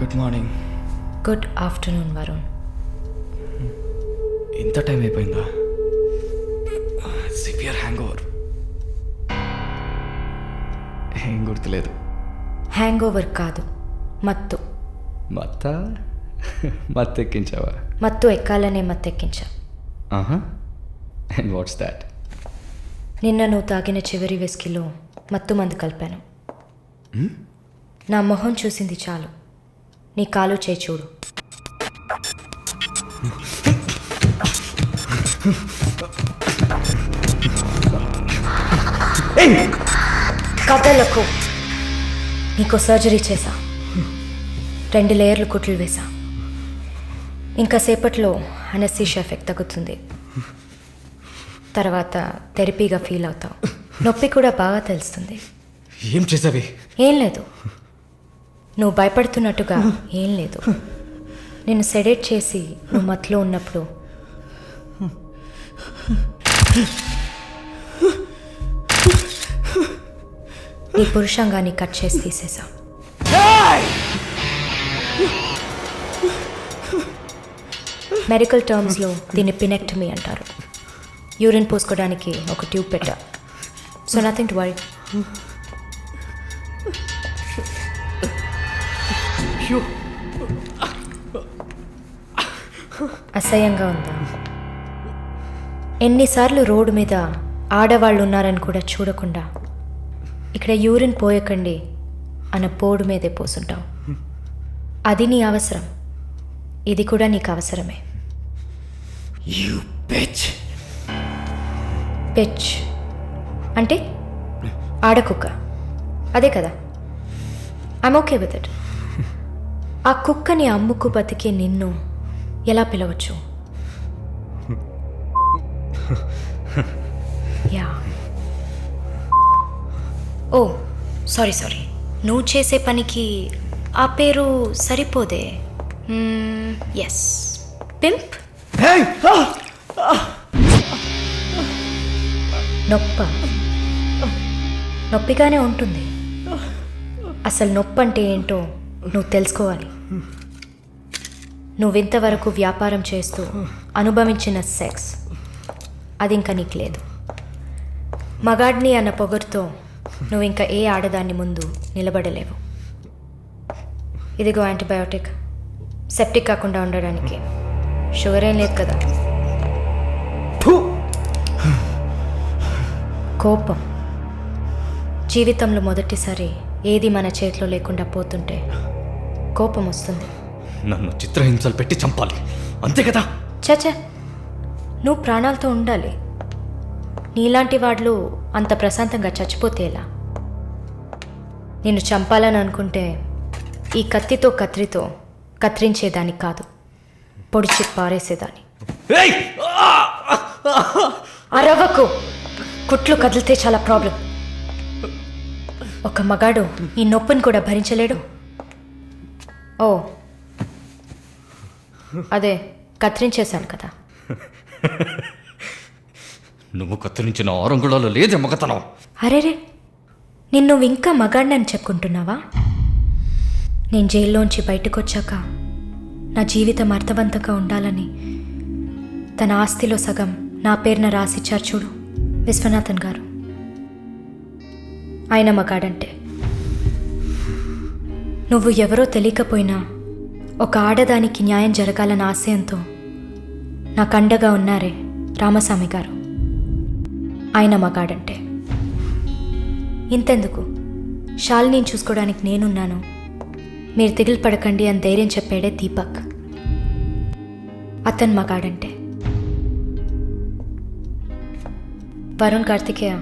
Good morning. Good afternoon Varun. ఇంత time అయిపోయిందా? Severe hangover. ఏం గుర్తులేదు. హ్యాంగ్ ఓవర్ కాదు, మత్తు. మత్తు ఎక్కించావా? మత్తు ఎక్కాలనే మత్తెక్కించా. And what's that? నిన్న నువ్వు తాగిన చివరి విస్కీలో మత్తు మందు కలిపాను. నా మొహం చూసింది చాలు, నీ కాలు చేయి చూడు. కథలకు నీకు సర్జరీ చేశా, 2 లేయర్లు కుట్లు వేసా. ఇంకా సేపట్లో అనస్థీషియా ఎఫెక్ట్ తగ్గుతుంది. తర్వాత థెరపీగా ఫీల్ అవుతావు. నొప్పి కూడా బాగా తెలుస్తుంది. ఏం చేసావి? ఏం లేదు, నువ్వు భయపడుతున్నట్టుగా ఏం లేదు. నేను సెడేట్ చేసి నువ్వు మత్తులో ఉన్నప్పుడు నీ పురుషాంగాన్ని కట్ చేసి తీసేసా. మెడికల్ టర్మ్స్లో దీన్ని పినెక్టమీ అంటారు. యూరిన్ పోసుకోవడానికి ఒక ట్యూబ్ పెట్టా. So nothing to worry. అసహ్యంగా ఉందా? ఎన్నిసార్లు రోడ్డు మీద ఆడవాళ్ళు ఉన్నారని కూడా చూడకుండా ఇక్కడ యూరిన్ పోయకండి అన్న బోర్డు మీదే పోసుంటావు. అది నీ అవసరం, ఇది కూడా నీకు అవసరమే. పిచ్ అంటే ఆడకుక్క, అదే కదా? I'm okay with it. ఆ కుక్కని అమ్ముకు బతికే నిన్ను ఎలా పిలవచ్చు? యా. ఓ సారీ, నువ్వు చేసే పనికి ఆ పేరు సరిపోదే. Yes, pimp. నొప్పిగానే ఉంటుంది. అసలు నొప్పి అంటే ఏంటో నువ్వు తెలుసుకోవాలి. నువ్వు ఇంతవరకు వ్యాపారం చేస్తూ అనుభవించిన సెక్స్ అది ఇంకా నీకు లేదు. మగాడ్ని అన్న పొగరుతో నువ్వు ఇంకా ఏ ఆడదాన్ని ముందు నిలబడలేవు. ఇదిగో యాంటీబయోటిక్, సెప్టిక్ కాకుండా ఉండడానికి. షుగర్ ఏం లేదు కదా? కోపం. జీవితంలో మొదటిసారి ఏది మన చేతిలో లేకుండా పోతుంటే కోపం వస్తుంది. నన్ను చిత్రహింసలు పెట్టి చంపాలి, అంతే కదా? చచ్చా, నువ్వు ప్రాణాలతో ఉండాలి. నీలాంటి వాళ్ళు అంత ప్రశాంతంగా చచ్చిపోతే ఎలా? నిన్ను చంపాలని అనుకుంటే ఈ కత్తితో కత్తిరించేదాన్ని కాదు, పొడిచి పారేసేదాన్ని. అరవకు, కుట్లు కదిలితే చాలా ప్రాబ్లం. ఒక మగాడు ఈ నొప్పిని కూడా భరించలేడు. ఓ అదే కత్తిరించేశాను కదా. నువ్వు కత్తిరించిన ఆరంగుళాలు లేదే మగతనం. అరేరే, నిన్ను ఇంకా మగాడినని చెప్పుకుంటున్నావా? నేను జైల్లోంచి బయటకు వచ్చాక నా జీవితం అర్థవంతంగా ఉండాలని తన ఆస్తిలో సగం నా పేరున రాసిచ్చారు చూడు విశ్వనాథన్ గారు. ఆయన మగాడంటే. నువ్వు ఎవరో తెలియకపోయినా ఒక ఆడదానికి న్యాయం జరగాలన్న ఆశయంతో నాకు అండగా ఉన్నారే రామస్వామి గారు, ఆయన మగాడంటే. ఇంతెందుకు, శాలిని చూసుకోవడానికి నేనున్నాను, మీరు దిగులు పడకండి అని ధైర్యం చెప్పాడే దీపక్, అతను మగాడంటే. వరుణ్ కార్తికేయ,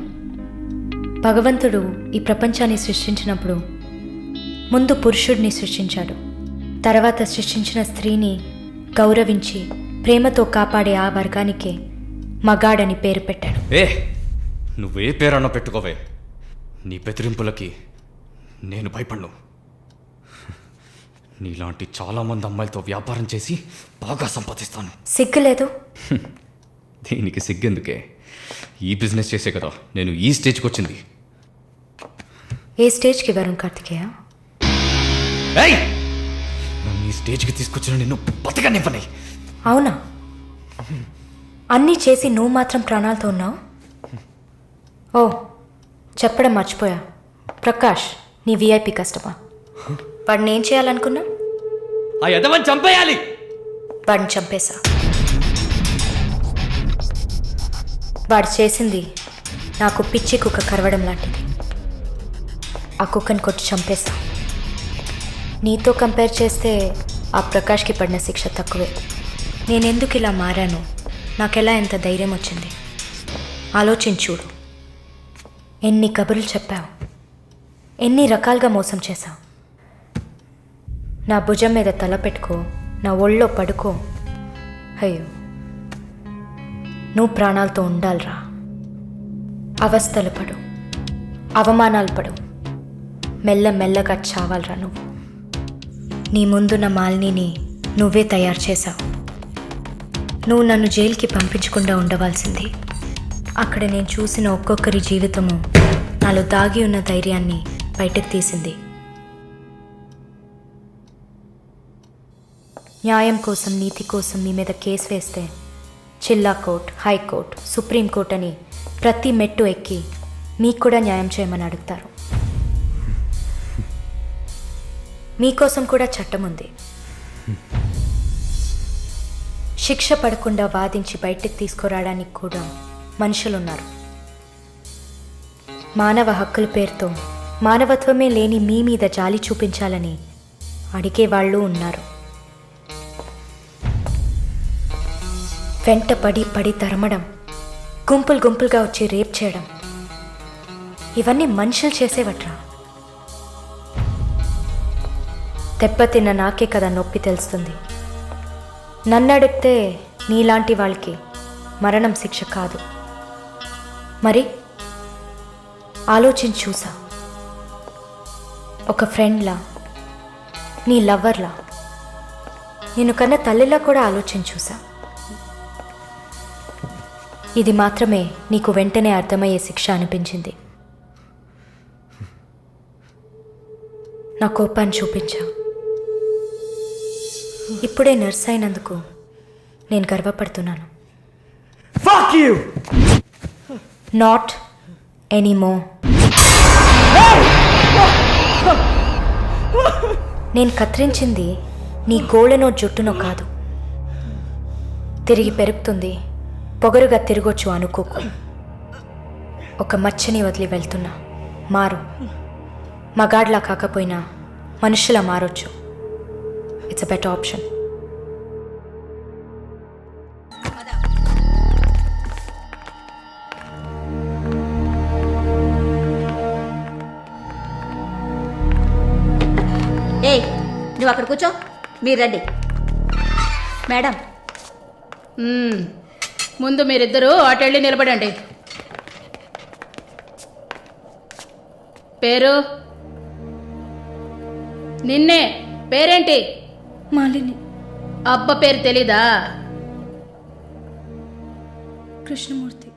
భగవంతుడు ఈ ప్రపంచాన్ని సృష్టించినప్పుడు ముందు పురుషుడిని సృష్టించాడు. తర్వాత సృష్టించిన స్త్రీని గౌరవించి ప్రేమతో కాపాడే ఆ వర్గానికే మగాడని పేరు పెట్టాడు. నువ్వే పేరన్నా పెట్టుకోవే, నీ బెదిరింపులకి నేను భయపడ్ను. నీలాంటి చాలామంది అమ్మాయిలతో వ్యాపారం చేసి బాగా సంపాదిస్తాను. సిగ్గులేదు? దీనికి సిగ్గెందుకే? ఈ బిజినెస్ చేసే కదా నేను ఈ స్టేజ్కి వచ్చింది. ఏ స్టేజ్కి వరుణ్ కార్తికేయ? నన్ను ఈ స్టేజ్కి తీసుకొచ్చిన నిన్ను బతకనివ్వని. అవునా? అన్నీ చేసి నువ్వు మాత్రం ప్రాణాలతో ఉన్నావు? ఓ, చెప్పడం మర్చిపోయా. ప్రకాష్ నీ విఐపి కస్టమర్. వాడిని ఏం చేయాలనుకున్నా? ఆ యదవని చంపేయాలి. వాడిని చంపేశా. వాడు చేసింది నాకు పిచ్చి కుక్క కరవడం లాంటిది. ఆ కుక్కని కొట్టి చంపేశా. నీతో కంపేర్ చేస్తే ఆ ప్రకాష్కి పడిన శిక్ష తక్కువే. నేనెందుకు ఇలా మారాను, నాకెలా ఎంత ధైర్యం వచ్చింది ఆలోచించూడు. ఎన్ని కబుర్లు చెప్పావు, ఎన్ని రకాలుగా మోసం చేశావు. నా భుజం మీద తల పెట్టుకో, నా ఒళ్ళో పడుకో. అయ్యో, నువ్వు ప్రాణాలతో ఉండాలిరా. అవస్థలు పడు, అవమానాలు పడు, మెల్లమెల్లగా చావాలరా నువ్వు. నీ ముందున్న మాలిని నువ్వే తయారు చేశావు. నువ్వు నన్ను జైలుకి పంపించకుండా ఉండవలసింది. అక్కడ నేను చూసిన ఒక్కొక్కరి జీవితము నాలో దాగి ఉన్న ధైర్యాన్ని బయటకు తీసింది. న్యాయం కోసం, నీతి కోసం మీ మీద కేసు వేస్తే జిల్లా కోర్ట్, హైకోర్టు, సుప్రీంకోర్టు అని ప్రతి మెట్టు ఎక్కి మీకు కూడా న్యాయం చేయమని అడుగుతారు. మీకోసం కూడా చట్టం ఉంది. శిక్ష పడకుండా వాదించి బయటకు తీసుకురావడానికి కూడా మనుషులున్నారు. మానవ హక్కుల పేరుతో మానవత్వమే లేని మీ మీద జాలి చూపించాలని అడిగే వాళ్ళు ఉన్నారు. వెంట పడి తరమడం, గుంపులు గుంపులుగా వచ్చి రేప్ చేయడం, ఇవన్నీ మనుషులు చేసేవట్రా. దెబ్బతిన్న నాకే కదా నొప్పి తెలుస్తుంది. నన్ను అడిగితే నీలాంటి వాళ్ళకి మరణం శిక్ష కాదు. మరి ఆలోచించి చూసా. ఒక ఫ్రెండ్లా, నీ లవ్వర్లా, నేను కన్నా తల్లిలా కూడా ఆలోచించి చూసా. ఇది మాత్రమే నీకు వెంటనే అర్థమయ్యే శిక్ష అనిపించింది. నా కోపాన్ని చూపించా. ఇప్పుడే నర్స్ అయినందుకు నేను గర్వపడుతున్నాను. Fuck you! Not anymore. నేను కత్తిరించింది నీ గోళ్ళనో జుట్టునో కాదు. తిరిగి పెరుగుతుంది, పొగరుగా తిరగొచ్చు అనుకోకు. ఒక మచ్చని వదిలి వెళ్తున్నా. మారు. మగాడ్లా కాకపోయినా మనుషులా మారొచ్చు. It's a better option. ఏయ్, నువ్వు అక్కడ కూర్చో, మీరు రండి. మేడం, ముందు మీరిద్దరూ అటెళ్ళి నిలబడండి. పేరు? నిన్నే. పేరేంటి? మాలిని. అబ్బ పేరు తెలీదా? కృష్ణమూర్తి.